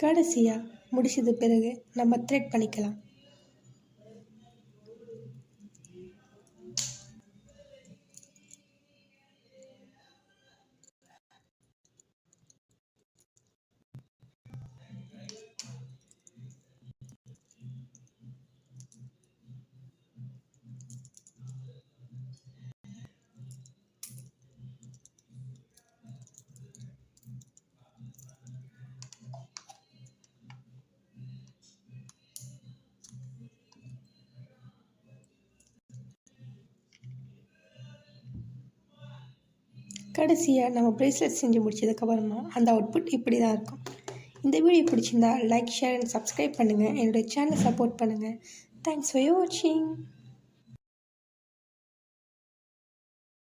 கடைசியாக முடிச்சது பிறகு நம்ம த்ரெட் பண்ணிக்கலாம். கடைசியாக நம்ம ப்ரேஸ்லெட் செஞ்சு முடிச்சதுக்கப்புறமா அந்த அவுட்புட் இப்படி தான் இருக்கும். இந்த வீடியோ பிடிச்சிருந்தா லைக், ஷேர் அண்ட் சப்ஸ்கிரைப் பண்ணுங்கள். என்னோடய சேனலை சப்போர்ட் பண்ணுங்கள். தேங்க்ஸ் ஃபார் வாட்சிங்.